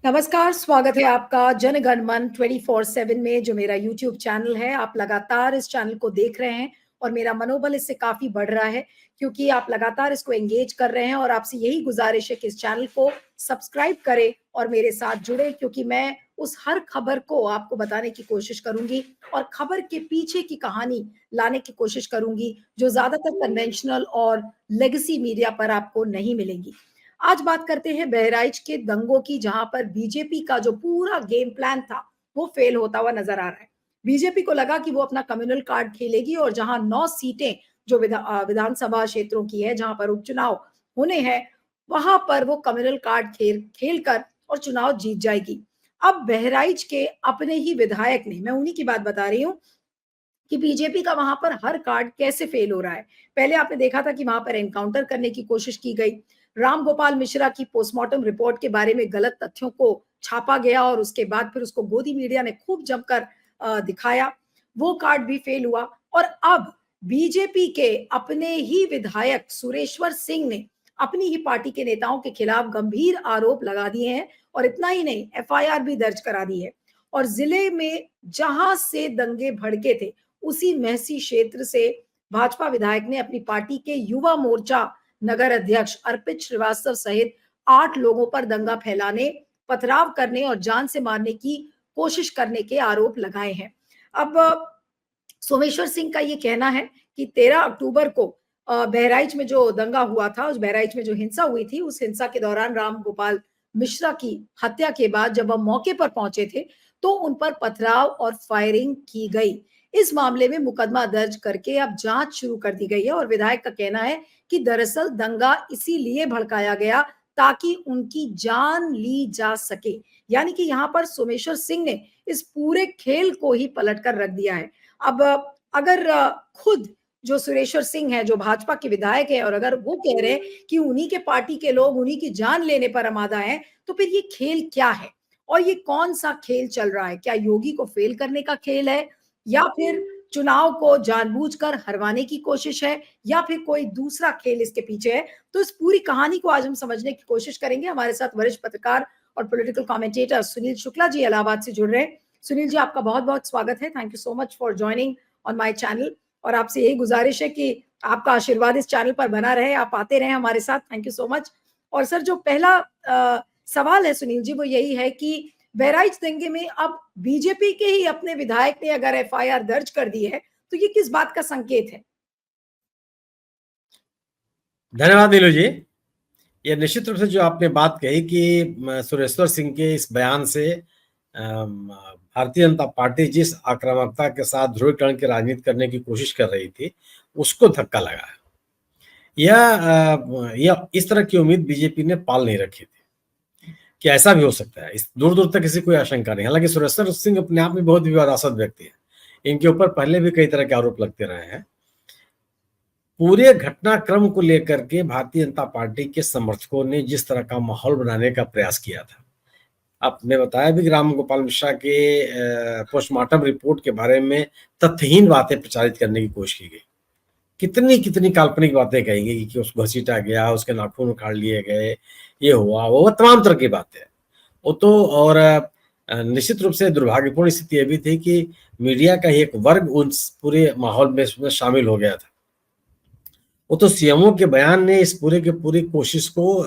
नमस्कार, स्वागत है आपका जनगण मन 24/7 में जो मेरा यूट्यूब चैनल है। आप लगातार इस चैनल को देख रहे हैं और मेरा मनोबल इससे काफ़ी बढ़ रहा है क्योंकि आप लगातार इसको एंगेज कर रहे हैं और आपसे यही गुज़ारिश है कि इस चैनल को सब्सक्राइब करें और मेरे साथ जुड़ें क्योंकि मैं उस हर खबर को आपको बताने की कोशिश करूँगी और खबर के पीछे की कहानी लाने की कोशिश करूँगी, जो ज़्यादातर कन्वेंशनल और लेगेसी मीडिया पर आपको नहीं मिलेंगी। आज बात करते हैं बहराइच के दंगों की, जहां पर बीजेपी का जो पूरा गेम प्लान था वो फेल होता हुआ नजर आ रहा है। बीजेपी को लगा कि वो अपना कम्युनल कार्ड खेलेगी और जहां 9 सीटें जो विधानसभा क्षेत्रों की है, जहां पर उपचुनाव होने हैं, वहां पर वो कम्युनल कार्ड खेल कर और चुनाव जीत जाएगी। अब बहराइच के अपने ही विधायक ने, मैं उन्हीं की बात बता रही हूँ, कि बीजेपी का वहां पर हर कार्ड कैसे फेल हो रहा है। पहले आपने देखा था कि वहां पर एनकाउंटर करने की कोशिश की गई। राम गोपाल मिश्रा की पोस्टमार्टम रिपोर्ट के बारे में गलत तथ्यों को छापा गया और उसके बाद फिर उसको गोदी मीडिया ने खूब जमकर दिखाया। वो कार्ड भी फेल हुआ। और अब बीजेपी के अपने ही विधायक सुरेश्वर सिंह ने अपनी ही पार्टी के नेताओं के खिलाफ गंभीर आरोप लगा दिए हैं और इतना ही नहीं, एफआईआर भी दर्ज करा दी है। और जिले में जहां से दंगे भड़के थे, उसी महसी क्षेत्र से भाजपा विधायक ने अपनी पार्टी के युवा मोर्चा नगर अध्यक्ष अर्पित श्रीवास्तव सहित 8 लोगों पर दंगा फैलाने, पथराव करने और जान से मारने की कोशिश करने के आरोप लगाए हैं। अब सोमेश्वर सिंह का ये कहना है कि 13 अक्टूबर को बहराइच में जो दंगा हुआ था, उस बहराइच में जो हिंसा हुई थी, उस हिंसा के दौरान राम गोपाल मिश्रा की हत्या के बाद जब हम मौके पर पहुंचे थे, तो उन पर पथराव और फायरिंग की गई। इस मामले में मुकदमा दर्ज करके अब जांच शुरू कर दी गई है और विधायक का कहना है कि दरअसल दंगा इसीलिए भड़काया गया ताकि उनकी जान ली जा सके। यानी कि यहाँ पर सोमेश्वर सिंह ने इस पूरे खेल को ही पलट कर रख दिया है। अब अगर खुद जो सुरेश्वर सिंह है, जो भाजपा के विधायक है, और अगर वो कह रहे हैं कि उन्हीं के पार्टी के लोग उन्हीं की जान लेने पर आमादा हैं, तो फिर ये खेल क्या है और ये कौन सा खेल चल रहा है? क्या योगी को फेल करने का खेल है या फिर चुनाव को जानबूझकर हरवाने की कोशिश है या फिर कोई दूसरा खेल इसके पीछे है? तो इस पूरी कहानी को आज हम समझने की कोशिश करेंगे। हमारे साथ वरिष्ठ पत्रकार और पॉलिटिकल कमेंटेटर सुनील शुक्ला जी इलाहाबाद से जुड़ रहे हैं। सुनील जी, आपका बहुत बहुत स्वागत है। Thank you so much for joining on my channel. और आपसे यही गुजारिश है कि आपका आशीर्वाद इस चैनल पर बना रहे, आप आते रहे हमारे साथ। Thank you so much. और सर, जो पहला सवाल है सुनील जी, वो यही है कि बहराइच दंगे में अब बीजेपी के ही अपने विधायक ने अगर एफआईआर दर्ज कर दी है, तो ये किस बात का संकेत है? धन्यवाद नीलू जी। ये निश्चित रूप से जो आपने बात कही कि सुरेश्वर सिंह के इस बयान से भारतीय जनता पार्टी जिस आक्रामकता के साथ ध्रुवीकरण की राजनीति करने की कोशिश कर रही थी, उसको धक्का लगा है। यह इस तरह की उम्मीद बीजेपी ने पाल नहीं रखी थी कि ऐसा भी हो सकता है। इस दूर दूर तक किसी कोई आशंका नहीं। हालांकि सुरेश्वर सिंह अपने आप में बहुत विवादास्पद व्यक्ति है, इनके ऊपर पहले भी कई तरह के आरोप लगते रहे हैं। पूरे घटनाक्रम को लेकर के भारतीय जनता पार्टी के समर्थकों ने जिस तरह का माहौल बनाने का प्रयास किया था, आपने बताया भी कि राम गोपाल मिश्रा के पोस्टमार्टम रिपोर्ट के बारे में तथ्यहीन बातें प्रचारित करने की कोशिश की गई। कितनी कितनी काल्पनिक बातें कही गई कि उसको घसीटा गया, उसके नाखून उखाड़ लिए गए, ये हुआ वो, तमाम तरह की बातें। वो तो और निश्चित रूप से दुर्भाग्यपूर्ण स्थिति यह भी थी कि मीडिया का एक वर्ग उन पूरे माहौल में शामिल हो गया था। वो तो सीएमओ के बयान ने इस पूरे के पूरी कोशिश को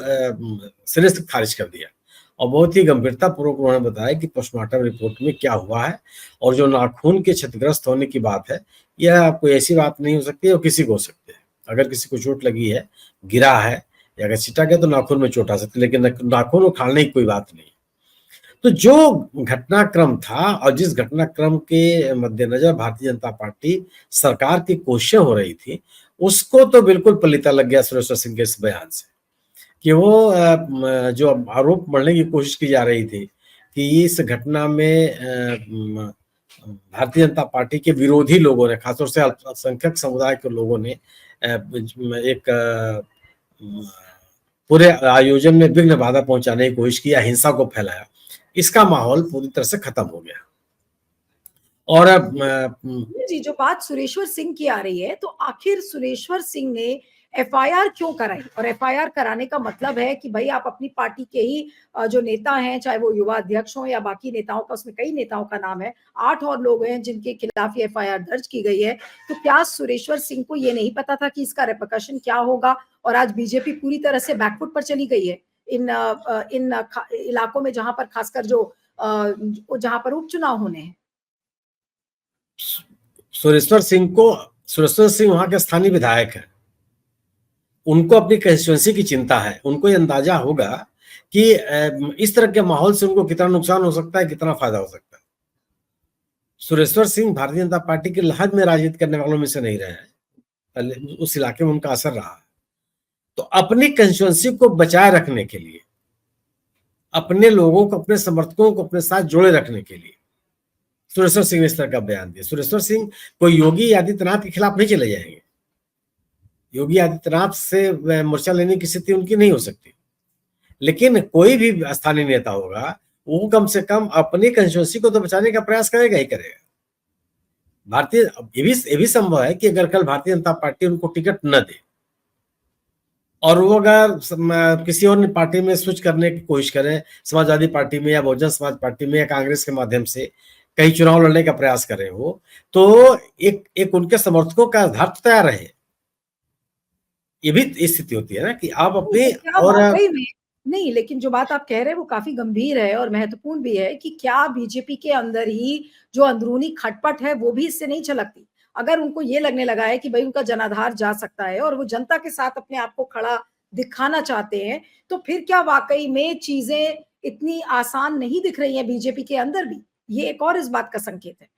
सिरे से खारिज कर दिया और बहुत ही गंभीरता पूर्वक उन्होंने बताया कि पोस्टमार्टम रिपोर्ट में क्या हुआ है और जो नाखून के क्षतिग्रस्त होने की बात है, यह कोई ऐसी बात नहीं हो सकती और किसी को हो सकती है। अगर किसी को चोट लगी है, गिरा है या अगर छिटा गया तो नाखून में चोट आ सकती है, लेकिन नाखून उखाड़ने की कोई बात नहीं। तो जो घटनाक्रम था और जिस घटनाक्रम के मद्देनजर भारतीय जनता पार्टी सरकार की कोशिशें हो रही थी, उसको तो बिल्कुल पलीता लग गया सुरेश्वर सिंह के इस बयान से कि वो जो आरोप मढ़ने की कोशिश की जा रही थी कि इस घटना में भारतीय जनता पार्टी के विरोधी लोगों ने, खासतौर से अल्पसंख्यक समुदाय के लोगों ने एक पूरे आयोजन में विघ्न बाधा पहुंचाने की कोशिश की, हिंसा को फैलाया। इसका माहौल पूरी तरह से खत्म हो गया। और जी, जो बात सुरेश्वर सिंह की आ रही है, तो आखिर सुरेश्वर सिंह ने एफआईआर क्यों कराई? और एफआईआर कराने का मतलब है कि भाई आप अपनी पार्टी के ही जो नेता हैं, चाहे वो युवा अध्यक्ष हो या बाकी नेताओं का, उसमें कई नेताओं का नाम है, 8 और लोग हैं जिनके खिलाफ ये एफआईआर दर्ज की गई है। तो क्या सुरेश्वर सिंह को ये नहीं पता था कि इसका रिपरकशन क्या होगा? और आज बीजेपी पूरी तरह से बैकफुट पर चली गई है इन इलाकों में, जहां पर खासकर जहां पर उपचुनाव होने हैं। सुरेश्वर सिंह वहां के स्थानीय विधायक है, उनको अपनी कंस्टिट्यूंसी की चिंता है। उनको ये अंदाजा होगा कि इस तरह के माहौल से उनको कितना नुकसान हो सकता है, कितना फायदा हो सकता है। सुरेश्वर सिंह भारतीय जनता पार्टी के लहद में राजनीति करने वालों में से नहीं रहे हैं, पहले उस इलाके में उनका असर रहा है। तो अपनी कंस्टिट्यूंसी को बचाए रखने के लिए, अपने लोगों को, अपने समर्थकों को अपने साथ जोड़े रखने के लिए सुरेश्वर सिंह ने इस तरह का बयान दिया। सुरेश्वर सिंह कोई योगी आदित्यनाथ के खिलाफ नहीं चले जाएंगे। योगी आदित्यनाथ से मोर्चा लेने की स्थिति उनकी नहीं हो सकती, लेकिन कोई भी स्थानीय नेता होगा वो कम से कम अपनी कंस्टिट्यूंसी को तो बचाने का प्रयास करेगा ही करेगा। ये भी संभव है कि अगर कल भारतीय जनता पार्टी उनको टिकट न दे और वो अगर किसी और पार्टी में स्विच करने की कोशिश करें, समाजवादी पार्टी में या बहुजन समाज पार्टी में या कांग्रेस के माध्यम से कहीं चुनाव लड़ने का प्रयास करें वो, तो एक उनके समर्थकों का आधार तो तैयार रहे। ये भी स्थिति होती है ना कि आप अपने और नहीं, लेकिन जो बात आप कह रहे हैं वो काफी गंभीर है और महत्वपूर्ण भी है कि क्या बीजेपी के अंदर ही जो अंदरूनी खटपट है वो भी इससे नहीं छलकती? अगर उनको ये लगने लगा है कि भाई उनका जनाधार जा सकता है और वो जनता के साथ अपने आप को खड़ा दिखाना चाहते हैं, तो फिर क्या वाकई में चीजें इतनी आसान नहीं दिख रही हैं बीजेपी के अंदर भी? ये एक और इस बात का संकेत है।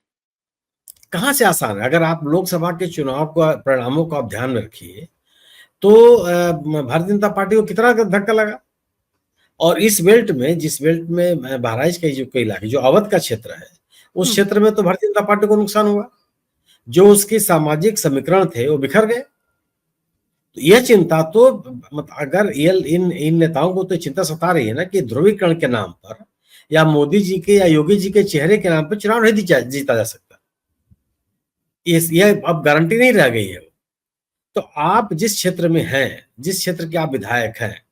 कहां से आसान है? अगर आप लोकसभा के चुनाव का परिणामों को आप ध्यान में रखिए तो भारतीय जनता पार्टी को कितना धक्का लगा। और इस बेल्ट में, जिस बेल्ट में बहराइच का जो इलाके, जो अवध का क्षेत्र है, उस क्षेत्र में तो भारतीय जनता पार्टी को नुकसान हुआ। जो उसके सामाजिक समीकरण थे वो बिखर गए। तो यह चिंता तो अगर इन नेताओं को तो चिंता सता रही है ना कि ध्रुवीकरण के नाम पर या मोदी जी के या योगी जी के चेहरे के नाम पर चुनाव नहीं जीता जा सकता। यह अब गारंटी नहीं रह गई है। तो आप जिस क्षेत्र में हैं, जिस क्षेत्र के आप विधायक हैं,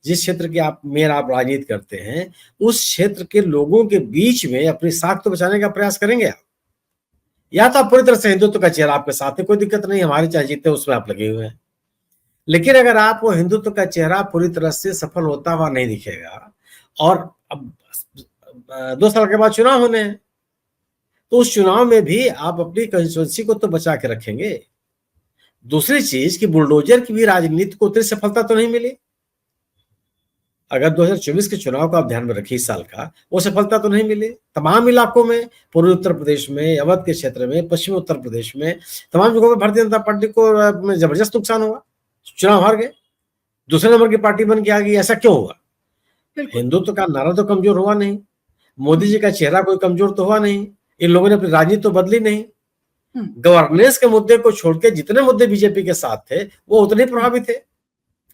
जिस क्षेत्र के आप मेयर, आप राजनीति करते हैं, उस क्षेत्र के लोगों के बीच में अपनी साख तो बचाने का प्रयास करेंगे आप। या तो आप पूरी तरह से हिंदुत्व का चेहरा आपके साथ है, कोई दिक्कत नहीं, हमारे चाहे जीते उसमें आप लगे हुए हैं। लेकिन अगर आप वो हिंदुत्व का चेहरा पूरी तरह से सफल होता हुआ नहीं दिखेगा और अब 2 साल के बाद चुनाव होने हैं, तो उस चुनाव में भी आप अपनी कंस्टिट्यूंसी को तो बचा के रखेंगे। दूसरी चीज कि बुलडोजर की भी राजनीति को उतनी सफलता तो नहीं मिली। अगर 2024 के चुनाव का आप ध्यान में रखिए, इस साल का, वो सफलता तो नहीं मिली। तमाम इलाकों में, पूर्वी उत्तर प्रदेश में, अवध के क्षेत्र में, पश्चिमी उत्तर प्रदेश में, तमाम जगहों में भारतीय जनता पार्टी को जबरदस्त नुकसान हुआ, चुनाव हार गए, दूसरे नंबर की पार्टी बन के आ गई। ऐसा क्यों हुआ? हिंदुत्व का नारा तो कमजोर हुआ नहीं, मोदी जी का चेहरा कोई कमजोर तो हुआ नहीं, इन लोगों ने अपनी राजनीति तो बदली नहीं। गवर्नेंस के मुद्दे को छोड़ के जितने मुद्दे बीजेपी के साथ थे वो उतने प्रभावित थे,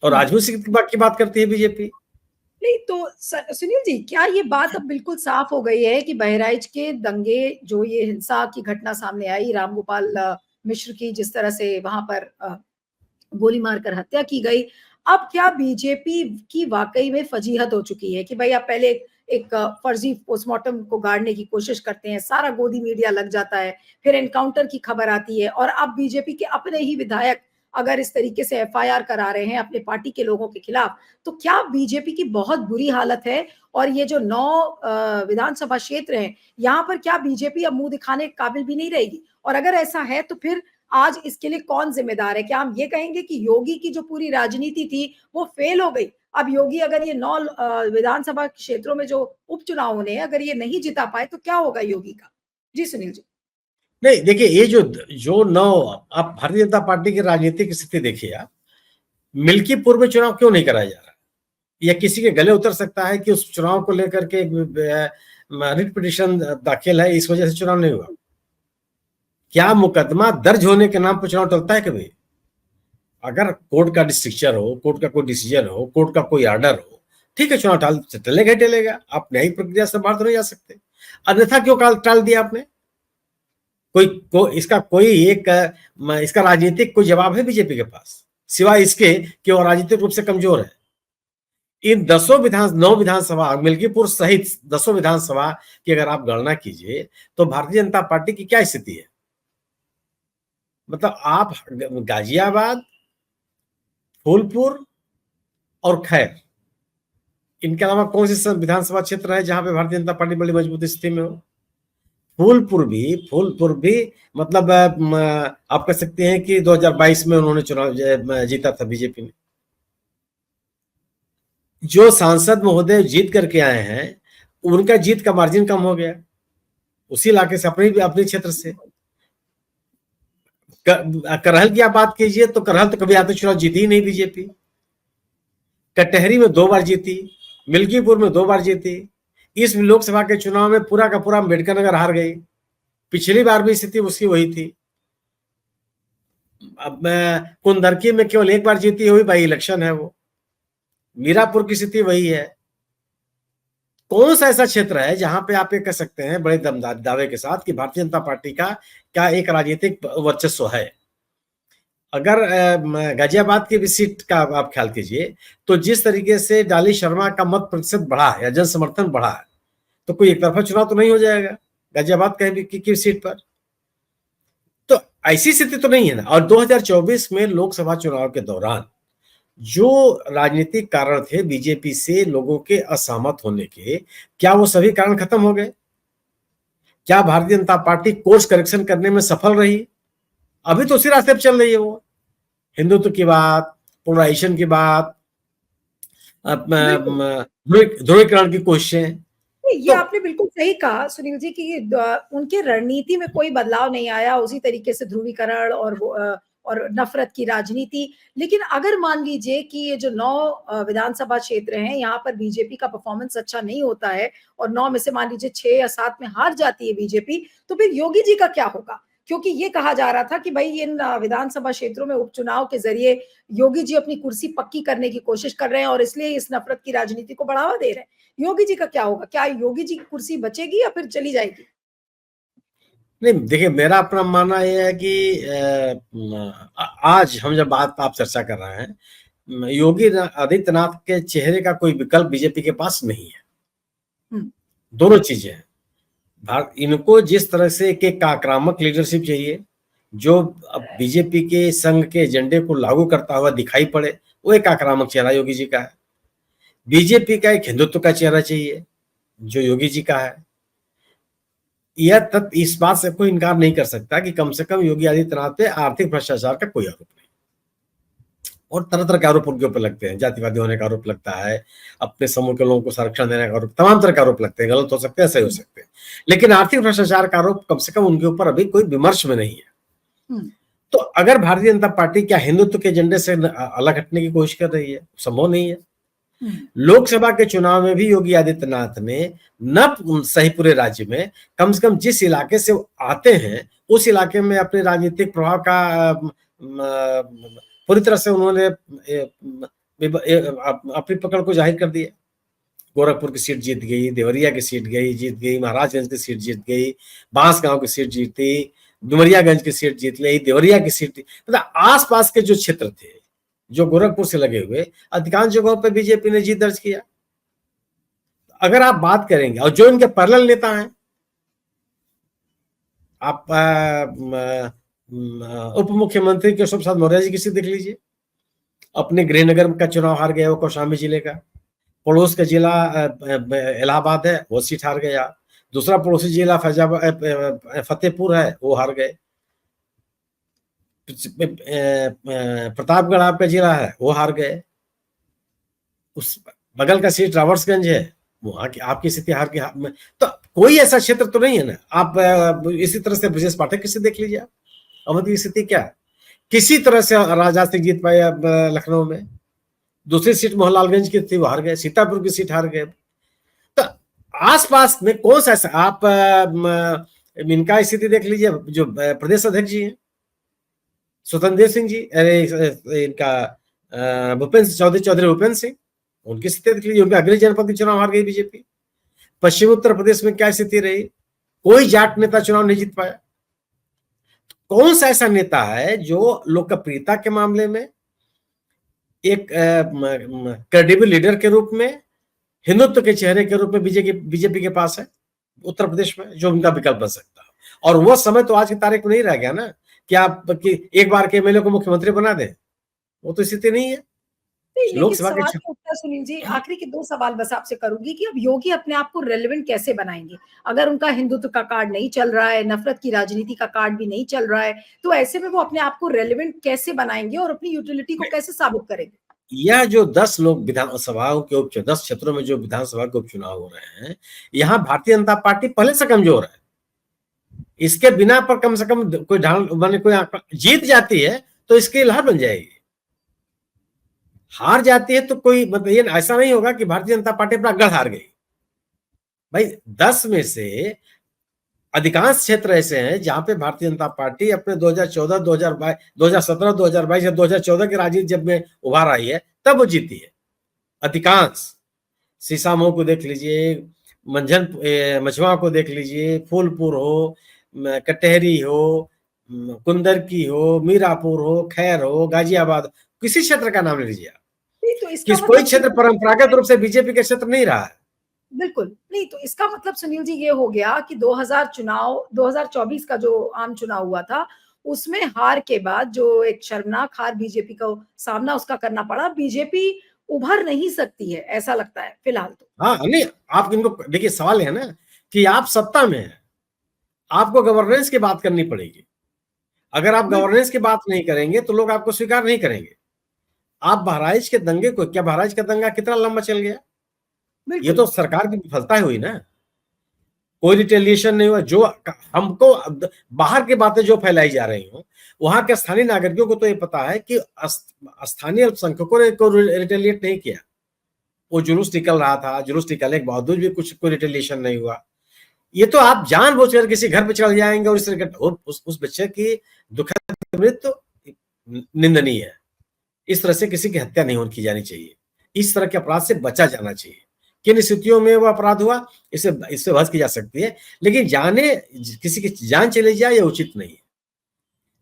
और आज भी उसी की बात करती है बीजेपी। नहीं तो सुनील जी, क्या ये बात अब बिल्कुल साफ हो गई है कि बहराइच के दंगे, जो ये हिंसा की घटना सामने आई, रामगोपाल मिश्र की जिस तरह से वहां पर गोली मारकर हत्या की गई, अब क्या बीजेपी की वाकई में फजीहत हो चुकी है कि भाई आप पहले एक फर्जी पोस्टमार्टम को गाड़ने की कोशिश करते हैं, सारा गोदी मीडिया लग जाता है, फिर एनकाउंटर की खबर आती है, और अब बीजेपी के अपने ही विधायक अगर इस तरीके से एफआईआर करा रहे हैं अपने पार्टी के लोगों के खिलाफ, तो क्या बीजेपी की बहुत बुरी हालत है? और ये जो 9 विधानसभा क्षेत्र हैं, यहाँ पर क्या बीजेपी अब मुंह दिखाने के काबिल भी नहीं रहेगी? और अगर ऐसा है तो फिर आज इसके लिए कौन जिम्मेदार है? क्या हम ये कहेंगे कि योगी की जो पूरी राजनीति थी वो फेल हो गई? अब योगी अगर ये 9 विधानसभा क्षेत्रों में जो उपचुनाव होने हैं, अगर ये नहीं जिता पाए तो क्या होगा योगी का? जी सुनील जी। नहीं, देखिए, ये जो 9, आप भारतीय जनता पार्टी की राजनीतिक स्थिति देखिए, आप मिल्कीपुर में चुनाव क्यों नहीं कराया जा रहा? या किसी के गले उतर सकता है कि उस चुनाव को लेकर के रिट पिटीशन दाखिल है, इस वजह से चुनाव नहीं हुआ? क्या मुकदमा दर्ज होने के नाम पर चुनाव टलता है कभी? अगर कोर्ट का डिस्ट्रिक्चर हो, कोर्ट का कोई डिसीजन हो, कोर्ट का कोई ऑर्डर हो, ठीक है, चुनाव टलेगा। आप न्यायिक प्रक्रिया से बाहर तो नहीं जा सकते। अन्यथा क्यों टाल दिया आपने? इसका राजनीतिक कोई जवाब है बीजेपी के पास? सिवाय इसके कि वो राजनीतिक रूप से कमजोर है। इन 9 विधानसभा मिल्कीपुर सहित 10 विधानसभा की अगर आप गणना कीजिए तो भारतीय जनता पार्टी की क्या स्थिति है? मतलब आप गाजियाबाद, फूलपुर और खैर, इनके अलावा कौन सी विधानसभा क्षेत्र है जहां पे भारतीय जनता पार्टी बड़ी मजबूत स्थिति में हो? फूलपुर भी मतलब आप कह सकते हैं कि 2022 में उन्होंने चुनाव जीता था बीजेपी ने। जो सांसद महोदय जीत करके आए हैं उनका जीत का मार्जिन कम हो गया उसी इलाके से, अपने क्षेत्र से। करहल की आप बात कीजिए तो करहल तो कभी आते चुनाव जीती ही नहीं बीजेपी। कटहरी में 2 बार जीती, मिल्कीपुर में 2 बार जीती। इस लोकसभा के चुनाव में पूरा का पूरा अम्बेडकर नगर हार गई। पिछली बार भी स्थिति उसकी वही थी। अब कुंदरकी में केवल 1 बार जीती हुई बाई इलेक्शन है वो। मीरापुर की स्थिति वही है। कौन सा ऐसा क्षेत्र है जहां पे आप ये कह सकते हैं बड़े दमदार दावे के साथ कि भारतीय जनता पार्टी का क्या एक राजनीतिक वर्चस्व है? अगर गाजियाबाद की भी सीट का आप ख्याल कीजिए तो जिस तरीके से डाली शर्मा का मत प्रतिशत बढ़ा है या जन समर्थन बढ़ा है तो कोई एक तरफा चुनाव तो नहीं हो जाएगा गाजियाबाद की सीट पर। तो ऐसी स्थिति तो नहीं है ना। और 2024 में लोकसभा चुनाव के दौरान जो राजनीतिक कारण थे बीजेपी से लोगों के असहमत होने के, क्या वो सभी कारण खत्म हो गए? क्या Bharatiya Janata party course correction करने में सफल रही? अभी तो उसी रास्ते पर चल रही है वो। हिंदुत्व की बात, पोलराइजेशन की बात, ध्रुवीकरण की कोशिशें। ये आपने बिल्कुल सही कहा सुनील जी कि उनके रणनीति में कोई बदलाव नहीं आया, उसी तरीके से ध्रुवीकरण और नफरत की राजनीति। लेकिन अगर मान लीजिए कि ये जो 9 विधानसभा क्षेत्र हैं यहाँ पर बीजेपी का परफॉर्मेंस अच्छा नहीं होता है और 9 में से मान लीजिए 6 या 7 में हार जाती है बीजेपी, तो फिर योगी जी का क्या होगा? क्योंकि ये कहा जा रहा था कि भाई इन विधानसभा क्षेत्रों में उपचुनाव के जरिए योगी जी अपनी कुर्सी पक्की करने की कोशिश कर रहे हैं और इसलिए इस नफरत की राजनीति को बढ़ावा दे रहे हैं। योगी जी का क्या होगा? क्या योगी जी की कुर्सी बचेगी या फिर चली जाएगी? नहीं, देखिए मेरा अपना मानना यह है कि आज हम जब बात आप चर्चा कर रहे हैं, योगी आदित्यनाथ के चेहरे का कोई विकल्प बीजेपी के पास नहीं है। दोनों चीजें हैं। इनको जिस तरह से एक आक्रामक लीडरशिप चाहिए जो बीजेपी के संघ के एजेंडे को लागू करता हुआ दिखाई पड़े, वो एक आक्रामक चेहरा योगी जी का है। बीजेपी का एक हिंदुत्व का चेहरा चाहिए जो योगी जी का है। यह तथ्य इस बात से कोई इनकार नहीं कर सकता कि कम से कम योगी आदित्यनाथ पे आर्थिक भ्रष्टाचार का कोई आरोप नहीं, और तरह तरह के आरोप उनके ऊपर लगते हैं। जातिवादी होने का आरोप लगता है, अपने समूह के लोगों को संरक्षण देने का आरोप, तमाम तरह के आरोप लगते हैं। गलत हो सकते हैं, सही हो सकते हैं, लेकिन आर्थिक भ्रष्टाचार का आरोप कम से कम उनके ऊपर अभी कोई विमर्श में नहीं है। तो अगर भारतीय जनता पार्टी क्या हिंदुत्व के एजेंडे से अलग हटने की कोशिश कर रही है? संभव नहीं है। लोकसभा के चुनाव में भी योगी आदित्यनाथ ने न सही पूरे राज्य में, कम से कम जिस इलाके से आते हैं उस इलाके में अपने राजनीतिक प्रभाव का पूरी तरह से उन्होंने अपनी पकड़ को जाहिर कर दिया। गोरखपुर की सीट जीत गई, देवरिया की सीट जीत गई, महाराजगंज की सीट जीत गई, बांसगांव की सीट जीती, डुमरियागंज की सीट जीत ली, देवरिया की सीट, मतलब आसपास के जो क्षेत्र थे जो गोरखपुर से लगे हुए, अधिकांश जगहों पर बीजेपी ने जीत दर्ज किया। अगर आप बात करेंगे और जो इनके पैरेलल नेता हैं, आप उप मुख्यमंत्री केशव प्रसाद मौर्य जी की सीट देख लीजिए। अपने गृहनगर का चुनाव हार गया वो कौशाम्बी जिले का। पड़ोस का जिला इलाहाबाद है, वो सीट हार गया। दूसरा पड़ोसी जिला फैजाबाद फतेहपुर है, वो हार गए। प्रतापगढ़ आपका जिला है, वो हार गए। उस बगल का सीट रावर्सगंज है, वहां की आपकी स्थिति हार के में। तो कोई ऐसा क्षेत्र तो नहीं है ना। आप इसी तरह से ब्रजेश पाठक की स्थिति देख लीजिए। अवध की स्थिति क्या है? किसी तरह से राजनाथ सिंह जीत पाए लखनऊ में। दूसरी सीट मोहनलालगंज की थी, वो हार गए। सीतापुर की सीट हार गए। तो आसपास में कौन सा ऐसा, आप इनका स्थिति देख लीजिए, जो प्रदेश अध्यक्ष जी हैं स्वतंत्र देव सिंह जी, अरे इनका भूपेंद्र चौधरी सिंह, उनकी स्थिति देख लीजिए। उनका अगले जनपद के चुनाव हार गई बीजेपी। पश्चिमी उत्तर प्रदेश में क्या स्थिति रही? कोई जाट नेता चुनाव नहीं जीत पाया। कौन सा ऐसा नेता है जो लोकप्रियता के मामले में एक क्रेडिबल लीडर के रूप में, हिंदुत्व के चेहरे के रूप में बीजेपी के पास है उत्तर प्रदेश में, जो उनका विकल्प बन सकता है। और वो समय तो आज की तारीख में नहीं रह गया ना कि आप कि एक बार के एमएलए को मुख्यमंत्री बना दें, वो तो स्थिति नहीं है। नहीं, लेकिन लोकसभा सवाल के का उत्तर सुनील जी, आखिरी के 2 सवाल बस आपसे करूँगी कि अब योगी अपने आप को रेलेवेंट कैसे बनाएँगे? अगर उनका हिंदुत्व का कार्ड नहीं चल रहा है, नफ़रत की राजनीति का कार्ड भी नहीं चल रहा है, तो ऐसे में वो अपने आप को रेलेवेंट कैसे बनाएँगे और अपनी यूटिलिटी को कैसे साबित करेंगे? यह जो 10 लोग विधानसभाओं के 10 क्षेत्रों में जो विधानसभा के उपचुनाव हो रहे हैं, यहाँ भारतीय जनता पार्टी पहले से कमजोर है। इसके बिना पर कम से कम कोई ढाल माने कोई जीत जाती है तो इसकी लहर बन जाएगी। हार जाती है तो कोई मतलब ये ऐसा नहीं होगा कि भारतीय जनता पार्टी अपना गढ़ हार गई। भाई 10 में से अधिकांश क्षेत्र ऐसे हैं जहां पे भारतीय जनता पार्टी अपने 2014, 2022, 2017, 2022 या 2014 के राजनीति जब में उभार आई है तब वो जीती है। अधिकांश सीसामऊ को देख लीजिए, मझवा को देख लीजिए, फूलपुर हो, कटहरी हो, कुंदरकी हो, मीरापुर हो, खैर हो, गाजियाबाद, किसी क्षेत्र का नाम ले लीजिए, नहीं, तो इसका किस कोई मतलब क्षेत्र परंपरागत रूप से बीजेपी का क्षेत्र नहीं रहा है। बिल्कुल, नहीं तो इसका मतलब सुनील जी ये हो गया कि 2024 का जो आम चुनाव हुआ था, उसमें हार के बाद जो एक शर्मनाक हार बीजेपी को सामना उसका करना पड़ा, बीजेपी उभर नहीं सकती है, ऐसा लगता है फिलहाल तो। हाँ, नहीं आप इनको देखिए, सवाल है ना कि आप सत्ता में हैं, आपको गवर्नेंस की बात करनी पड़ेगी। अगर आप गवर्नेंस की बात नहीं करेंगे तो लोग आपको स्वीकार नहीं करेंगे। आप बहराइच के दंगे को, क्या बहराइच का दंगा कितना लंबा चल गया? ये तो सरकार की विफलता हुई ना। कोई रिटेलिएशन नहीं हुआ। जो हमको बाहर की बातें जो फैलाई जा रही हो, वहां के स्थानीय नागरिकों को तो ये पता है कि स्थानीय अल्पसंख्यकों ने कोई रिटेलिएट नहीं किया। वो जुलूस निकल रहा था, जुलूस निकलने के बावजूद भी कुछ कोई रिटेलिएशन नहीं हुआ। ये तो आप जानबूझकर किसी घर पे चढ़ जाएंगे और इस तरह उस बच्चे की दुखद मृत्यु निंदनीय है। इस तरह से किसी की हत्या नहीं की जानी चाहिए। इस तरह के अपराध से बचा जाना चाहिए। किन स्थितियों में वो अपराध हुआ, इससे बहस की जा सकती है, लेकिन किसी की जान चली जाए यह उचित नहीं है।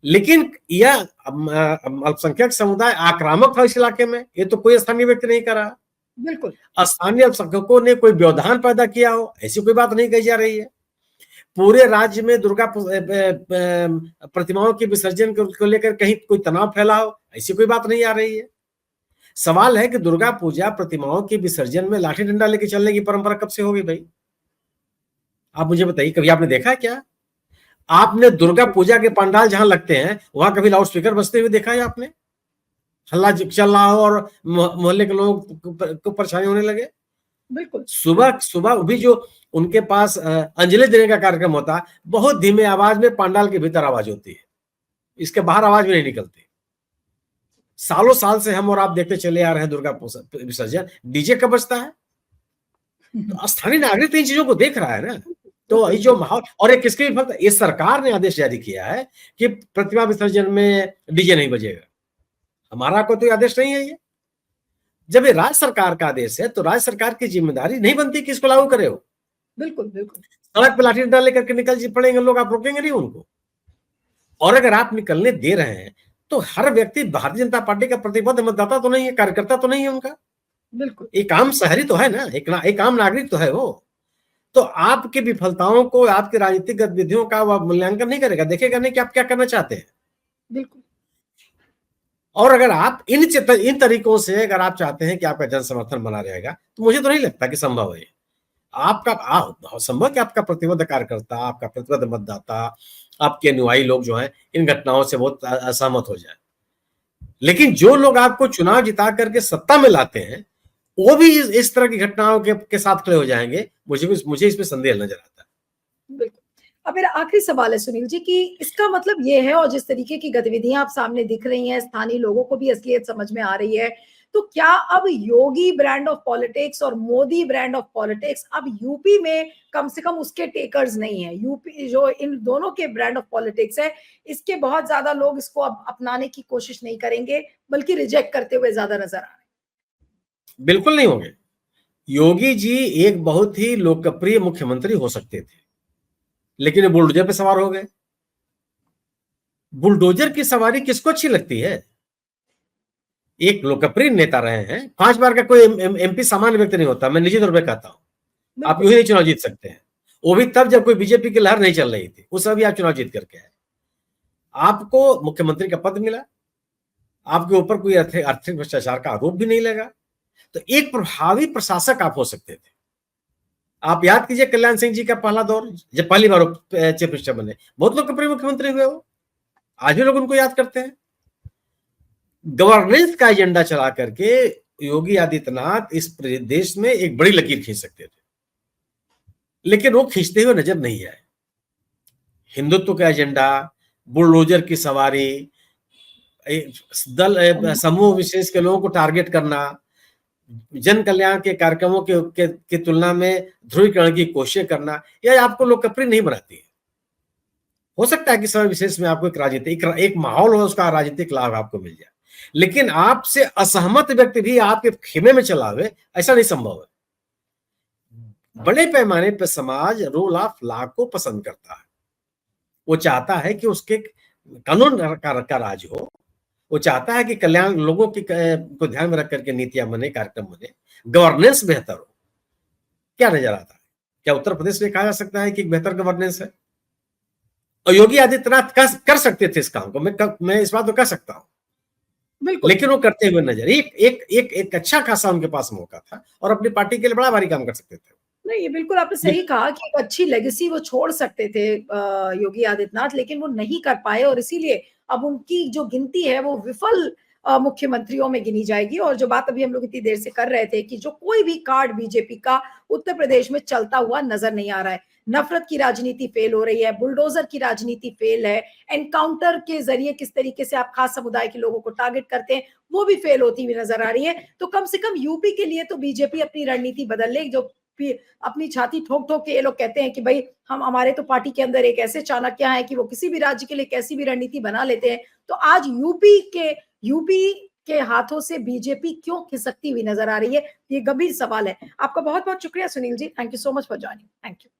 लेकिन यह अल्पसंख्यक समुदाय आक्रामक था इस इलाके में, ये तो कोई स्थानीय व्यक्ति नहीं कर रहा। बिल्कुल, स्थानीय अल्पसंख्यकों ने कोई व्यवधान पैदा किया हो, ऐसी कोई बात नहीं कही जा रही है। पूरे राज्य में दुर्गा प्रतिमाओं के विसर्जन को लेकर कहीं कोई तनाव फैला हो, ऐसी कोई बात नहीं आ रही है। सवाल है कि दुर्गा पूजा प्रतिमाओं के विसर्जन में लाठी डंडा लेके चलने की परंपरा कब से होगी भाई? आप मुझे बताइए, कभी आपने देखा क्या? आपने दुर्गा पूजा के पंडाल जहां लगते हैं वहां कभी लाउड स्पीकर बजते हुए देखा है आपने? हल्ला चल रहा हो और मोहल्ले के लोगों को परेशानी होने लगे? बिल्कुल। सुबह सुबह भी जो उनके पास अंजलि देने का कार्यक्रम होता है, बहुत धीमे आवाज में पंडाल के भीतर आवाज होती है, इसके बाहर आवाज भी नहीं निकलती। सालों साल से हम और आप देखते चले आ रहे हैं दुर्गा विसर्जन, डीजे कब बजता है? तो स्थानीय नागरिक तो इन चीजों को देख रहा है ना। तो ये जो माहौल, और एक किसके विफलता, ये सरकार ने आदेश जारी किया है कि प्रतिमा विसर्जन में डीजे नहीं बजेगा। हमारा कोई आदेश नहीं है ये। जब ये राज्य सरकार का आदेश है तो राज्य सरकार की जिम्मेदारी नहीं बनती कि इसको लागू करे हो। बिल्कुल, बिल्कुल। सड़क पे लाठी डंडा लेकर के निकल पड़ेंगे लोग, आप रोकेंगे नहीं उनको। और अगर आप निकलने दे रहे हैं तो हर व्यक्ति भारतीय जनता पार्टी का प्रतिबद्ध मतदाता तो नहीं है, कार्यकर्ता तो नहीं है उनका। बिल्कुल, एक आम शहरी तो है ना, एक आम नागरिक तो है वो। तो आपकी विफलताओं को, आपकी राजनीतिक गतिविधियों का वह मूल्यांकन नहीं करेगा, देखेगा नहीं कि आप क्या करना चाहते हैं। बिल्कुल। और अगर आप इन तरीकों से अगर आप चाहते हैं कि आपका जन समर्थन बना रहेगा, तो मुझे तो नहीं लगता कि संभव है। आपका संभव कि आपका प्रतिबद्ध कार्यकर्ता, आपका प्रतिबद्ध मतदाता, आपके अनुयायी लोग जो हैं इन घटनाओं से बहुत असहमत हो जाए। लेकिन जो लोग आपको चुनाव जिता करके सत्ता में लाते हैं, वो भी इस तरह की घटनाओं के साथ खड़े हो जाएंगे, मुझे इसमें संदेह नजर आता है। बिल्कुल। अब मेरा आखिरी सवाल है सुनील जी कि इसका मतलब ये है, और जिस तरीके की गतिविधियां आप सामने दिख रही हैं, स्थानीय लोगों को भी असलियत समझ में आ रही है, तो क्या अब योगी ब्रांड ऑफ पॉलिटिक्स और मोदी ब्रांड ऑफ पॉलिटिक्स अब यूपी में कम से कम उसके टेकर्स नहीं है? यूपी जो इन दोनों के ब्रांड ऑफ पॉलिटिक्स है, इसके बहुत ज्यादा लोग इसको अब अपनाने की कोशिश नहीं करेंगे, बल्कि रिजेक्ट करते हुए ज्यादा नजर आ रहे हैं। बिल्कुल नहीं होंगे। योगी जी एक बहुत ही लोकप्रिय मुख्यमंत्री हो सकते थे, लेकिन ये बुलडोजर पे सवार हो गए। बुलडोजर की सवारी किसको अच्छी लगती है? एक लोकप्रिय नेता रहे हैं, 5 बार का कोई एमपी सामान्य व्यक्ति नहीं होता, मैं निजी तौर पे कहता हूं। आप यूं ही नहीं चुनाव जीत सकते हैं, वो भी तब जब कोई बीजेपी की लहर नहीं चल रही थी, उस समय भी आप चुनाव जीत करके आए। आपको मुख्यमंत्री का पद मिला, आपके ऊपर कोई आर्थिक भ्रष्टाचार का आरोप भी नहीं लगा, तो एक प्रभावी प्रशासक आप हो सकते थे। आप याद कीजिए कल्याण सिंह जी का पहला दौर, जब पहली बार चीफ मिनिस्टर बने, बहुत लोकप्रिय मुख्यमंत्री हुए वो, आज भी लोग उनको याद करते हैं। गवर्नेंस का एजेंडा चला करके योगी आदित्यनाथ इस देश में एक बड़ी लकीर खींच सकते थे, लेकिन वो खींचते हुए नजर नहीं आए। हिंदुत्व का एजेंडा, बुलडोजर की सवारी, दल समूह विशेष के लोगों को टारगेट करना, जन कल्याण के कार्यक्रमों के तुलना में ध्रुवीकरण की कोशिश करना, यह आपको लोकप्रिय नहीं बनाती है। हो सकता है कि समय विशेष में आपको एक राजनीतिक एक माहौल हो, उसका राजनीतिक लाभ आपको मिल जाए, लेकिन आपसे असहमत व्यक्ति भी आपके खेमे में चला हुए, ऐसा नहीं संभव है। बड़े पैमाने पर समाज रूल ऑफ लॉ को पसंद करता है, वो चाहता है कि उसके कानून का राज हो, वो चाहता है कि कल्याण लोगों की को ध्यान में रख करके नीतियां बने, कार्यक्रम बने, गवर्नेंस बेहतर हो। क्या नजर आता है? क्या उत्तर प्रदेश में कहा जा सकता है कि बेहतर गवर्नेंस है? और योगी आदित्यनाथ कर सकते थे इस काम को, मैं इस बात को कह सकता हूं, लेकिन वो करते हुए नजर, एक अच्छा खासा उनके पास मौका था और अपनी पार्टी के लिए बड़ा भारी काम कर सकते थे। नहीं, ये बिल्कुल आपने सही कहा कि एक अच्छी लेगेसी वो छोड़ सकते थे योगी आदित्यनाथ, लेकिन वो नहीं कर पाए और इसीलिए अब उनकी जो गिनती है वो विफल मुख्यमंत्रियों में गिनी जाएगी। और जो बात अभी हम लोग इतनी देर से कर रहे थे कि जो कोई भी कार्ड बीजेपी का उत्तर प्रदेश में चलता हुआ नजर नहीं आ रहा है। नफरत की राजनीति फेल हो रही है, बुलडोजर की राजनीति फेल है, एनकाउंटर के जरिए किस तरीके से आप खास समुदाय के लोगों को टारगेट करते हैं वो भी फेल होती हुई नजर आ रही है। तो कम से कम यूपी के लिए तो बीजेपी अपनी रणनीति बदल ले। जो अपनी छाती ठोक ठोक के ये लोग कहते हैं कि भाई हम हमारे तो पार्टी के अंदर एक ऐसे चाणक्य हैं कि वो किसी भी राज्य के लिए कैसी भी रणनीति बना लेते हैं, तो आज यूपी के हाथों से बीजेपी क्यों खिसकती हुई नजर आ रही है, ये गंभीर सवाल है। आपका बहुत बहुत शुक्रिया Sunil ji, thank you so much for joining. Thank you.